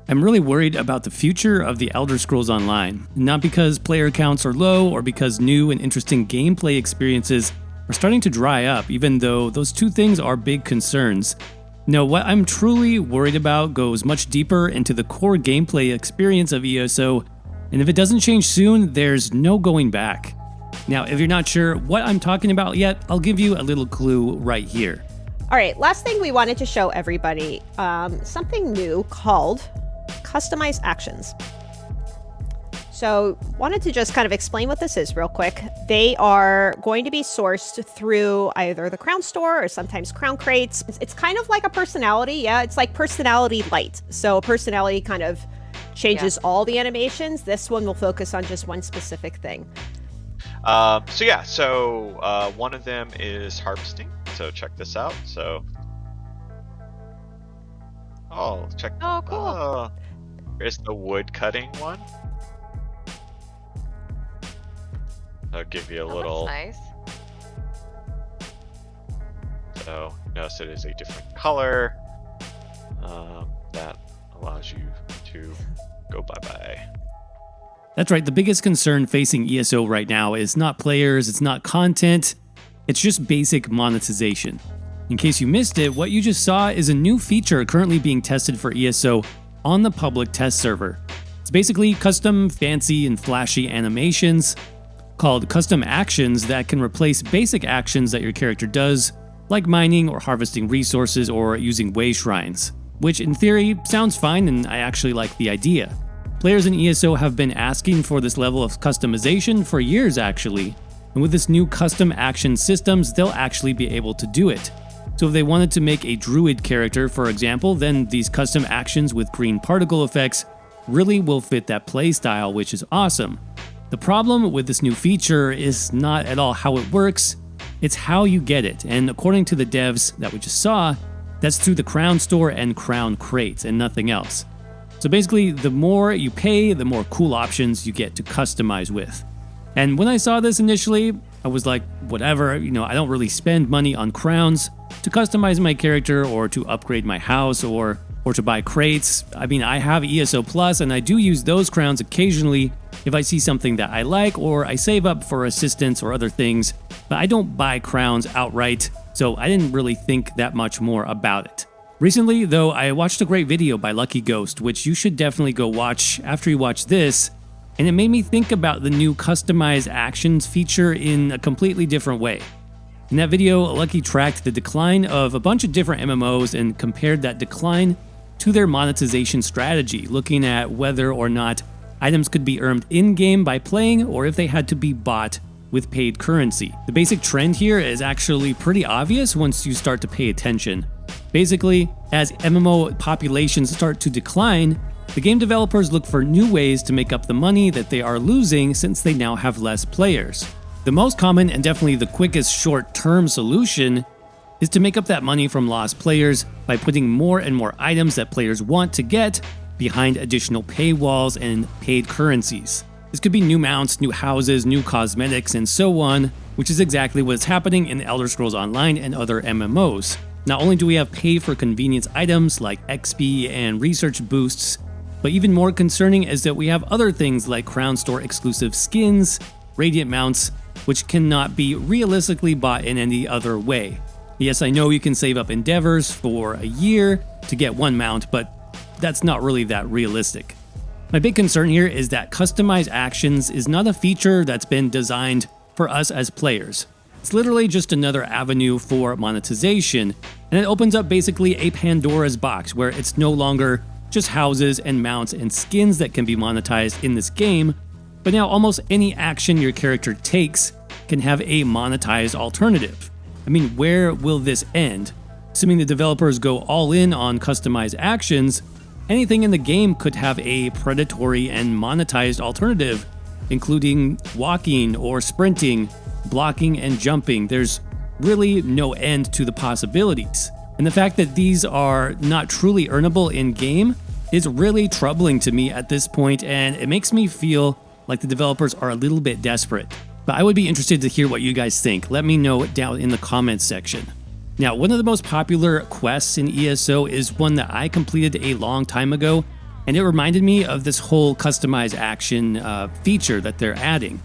I'm really worried about the future of the Elder Scrolls Online, not because player counts are low or because new and interesting gameplay experiences are starting to dry up, even though those two things are big concerns. No, what I'm truly worried about goes much deeper into the core gameplay experience of ESO, and if it doesn't change soon, there's no going back. Now, if you're not sure what I'm talking about yet, I'll give you a little clue right here. All right, last thing we wanted to show everybody, something new called Customized Actions. So wanted to just kind of explain what this is real quick. They are going to be sourced through either the Crown Store or sometimes Crown Crates. It's kind of like a personality. Yeah, it's like personality light. So personality kind of changes all the animations. This one will focus on just one specific thing. So one of them is harvesting. So check this out. So, cool. Here's the wood cutting one. I'll give you a little. Nice. So notice it is a different color. That allows you to go bye-bye. That's right, the biggest concern facing ESO right now is not players, it's not content, it's just basic monetization. In case you missed it, what you just saw is a new feature currently being tested for ESO on the public test server. It's basically custom, fancy, and flashy animations called custom actions that can replace basic actions that your character does, like mining or harvesting resources or using way shrines, which in theory sounds fine and I actually like the idea. Players in ESO have been asking for this level of customization for years actually, and with this new custom action systems, they'll actually be able to do it. So if they wanted to make a druid character, for example, then these custom actions with green particle effects really will fit that playstyle, which is awesome. The problem with this new feature is not at all how it works, it's how you get it, and according to the devs that we just saw, that's through the Crown Store and Crown Crates and nothing else. So basically, the more you pay, the more cool options you get to customize with. And when I saw this initially, I was like, whatever, I don't really spend money on crowns to customize my character or to upgrade my house or to buy crates. I have ESO Plus and I do use those crowns occasionally if I see something that I like or I save up for assistance or other things, but I don't buy crowns outright, so I didn't really think that much more about it. Recently, though, I watched a great video by Lucky Ghost, which you should definitely go watch after you watch this, and it made me think about the new customized actions feature in a completely different way. In that video, Lucky tracked the decline of a bunch of different MMOs and compared that decline to their monetization strategy, looking at whether or not items could be earned in-game by playing or if they had to be bought with paid currency. The basic trend here is actually pretty obvious once you start to pay attention. Basically, as MMO populations start to decline, the game developers look for new ways to make up the money that they are losing since they now have less players. The most common and definitely the quickest short-term solution is to make up that money from lost players by putting more and more items that players want to get behind additional paywalls and paid currencies. This could be new mounts, new houses, new cosmetics, and so on, which is exactly what's happening in Elder Scrolls Online and other MMOs. Not only do we have pay-for-convenience items like XP and research boosts, but even more concerning is that we have other things like Crown Store exclusive skins, Radiant mounts, which cannot be realistically bought in any other way. Yes, I know you can save up endeavors for a year to get one mount, but that's not really that realistic. My big concern here is that customized actions is not a feature that's been designed for us as players. It's literally just another avenue for monetization, and it opens up basically a Pandora's box where it's no longer just houses and mounts and skins that can be monetized in this game, but now almost any action your character takes can have a monetized alternative. Where will this end? Assuming the developers go all in on customized actions, anything in the game could have a predatory and monetized alternative, including walking or sprinting, blocking and jumping. There's really no end to the possibilities. And the fact that these are not truly earnable in-game is really troubling to me at this point, and it makes me feel like the developers are a little bit desperate. But I would be interested to hear what you guys think. Let me know down in the comments section. Now, one of the most popular quests in ESO is one that I completed a long time ago, And it reminded me of this whole customize action feature that they're adding.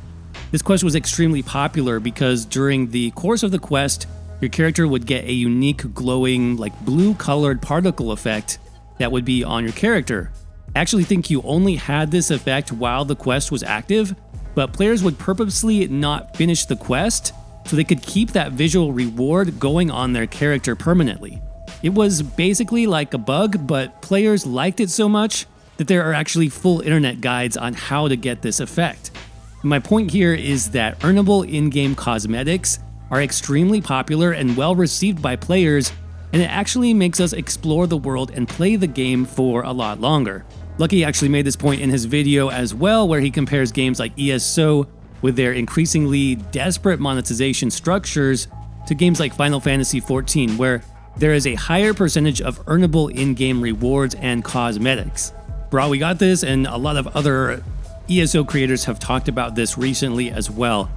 This quest was extremely popular because during the course of the quest, your character would get a unique glowing, like blue-colored particle effect that would be on your character. I actually think you only had this effect while the quest was active, but players would purposely not finish the quest so they could keep that visual reward going on their character permanently. It was basically like a bug, but players liked it so much that there are actually full internet guides on how to get this effect. My point here is that earnable in-game cosmetics are extremely popular and well received by players, and it actually makes us explore the world and play the game for a lot longer. Lucky actually made this point in his video as well, where he compares games like ESO with their increasingly desperate monetization structures to games like Final Fantasy XIV, where there is a higher percentage of earnable in-game rewards and cosmetics. Bro, we got this, and a lot of other ESO creators have talked about this recently as well.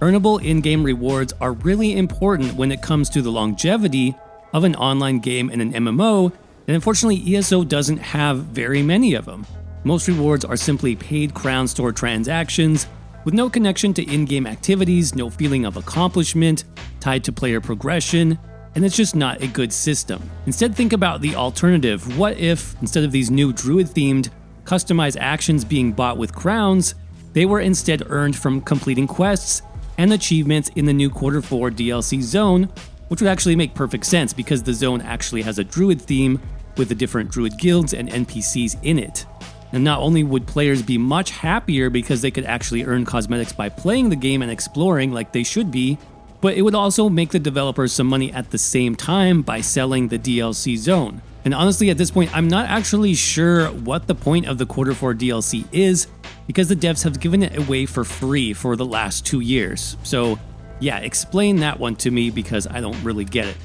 Earnable in-game rewards are really important when it comes to the longevity of an online game and an MMO, and unfortunately ESO doesn't have very many of them. Most rewards are simply paid Crown Store transactions with no connection to in-game activities, no feeling of accomplishment tied to player progression, and it's just not a good system. Instead, think about the alternative. What if, instead of these new druid-themed customized actions being bought with crowns, they were instead earned from completing quests and achievements in the new Quarter 4 DLC zone, which would actually make perfect sense because the zone actually has a druid theme with the different druid guilds and NPCs in it. And not only would players be much happier because they could actually earn cosmetics by playing the game and exploring like they should be, but it would also make the developers some money at the same time by selling the DLC zone. And honestly, at this point, I'm not actually sure what the point of the Quarter 4 DLC is, because the devs have given it away for free for the last 2 years. So yeah, explain that one to me because I don't really get it.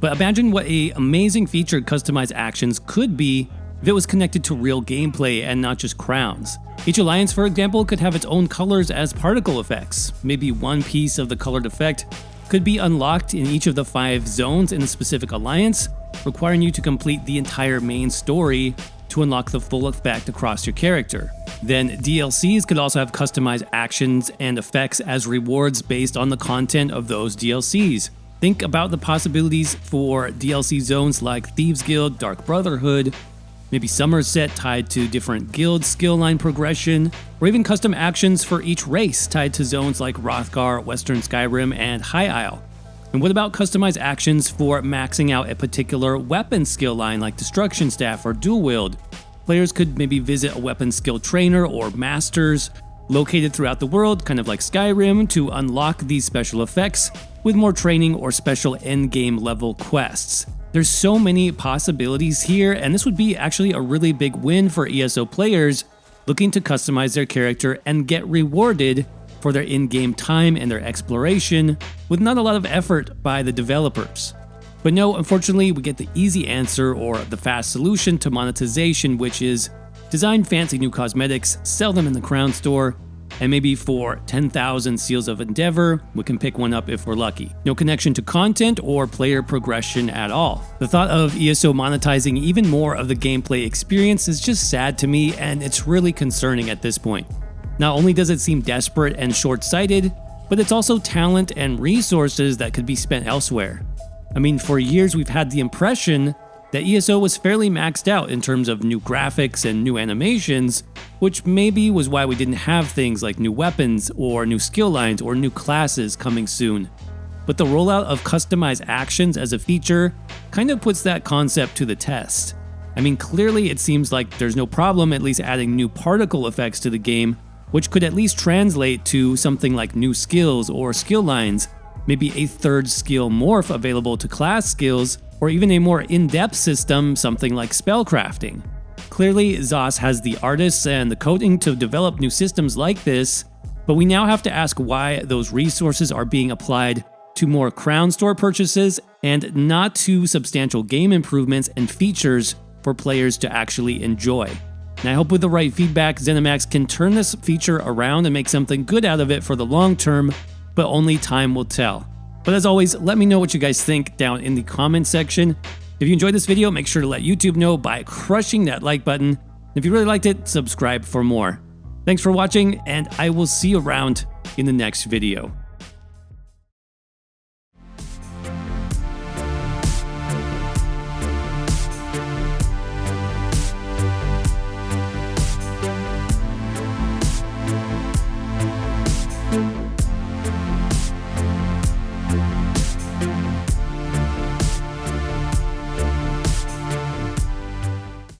But imagine what an amazing feature customized actions could be if it was connected to real gameplay and not just crowns. Each alliance, for example, could have its own colors as particle effects. Maybe one piece of the colored effect could be unlocked in each of the 5 zones in a specific alliance, requiring you to complete the entire main story to unlock the full effect across your character. Then DLCs could also have customized actions and effects as rewards based on the content of those DLCs. Think about the possibilities for DLC zones like Thieves Guild, Dark Brotherhood, maybe Somerset tied to different guild skill line progression, or even custom actions for each race tied to zones like Hrothgar, Western Skyrim, and High Isle. And what about customized actions for maxing out a particular weapon skill line like Destruction Staff or Dual Wield? Players could maybe visit a weapon skill trainer or masters located throughout the world, kind of like Skyrim, to unlock these special effects with more training or special endgame level quests. There's so many possibilities here, and this would be actually a really big win for ESO players looking to customize their character and get rewarded for their in-game time and their exploration with not a lot of effort by the developers. But no, unfortunately, we get the easy answer or the fast solution to monetization, which is design fancy new cosmetics, sell them in the Crown Store, and maybe for 10,000 Seals of Endeavor, we can pick one up if we're lucky. No connection to content or player progression at all. The thought of ESO monetizing even more of the gameplay experience is just sad to me, and it's really concerning at this point. Not only does it seem desperate and short-sighted, but it's also talent and resources that could be spent elsewhere. I mean, for years we've had the impression that ESO was fairly maxed out in terms of new graphics and new animations, which maybe was why we didn't have things like new weapons or new skill lines or new classes coming soon. But the rollout of customized actions as a feature kind of puts that concept to the test. I mean, clearly it seems like there's no problem at least adding new particle effects to the game, which could at least translate to something like new skills or skill lines, maybe a third skill morph available to class skills, or even a more in-depth system, something like spellcrafting. Clearly, ZOS has the artists and the coding to develop new systems like this, but we now have to ask why those resources are being applied to more Crown Store purchases and not to substantial game improvements and features for players to actually enjoy. And I hope with the right feedback, ZeniMax can turn this feature around and make something good out of it for the long term, but only time will tell. But as always, let me know what you guys think down in the comment section. If you enjoyed this video, make sure to let YouTube know by crushing that like button. If you really liked it, subscribe for more. Thanks for watching, and I will see you around in the next video.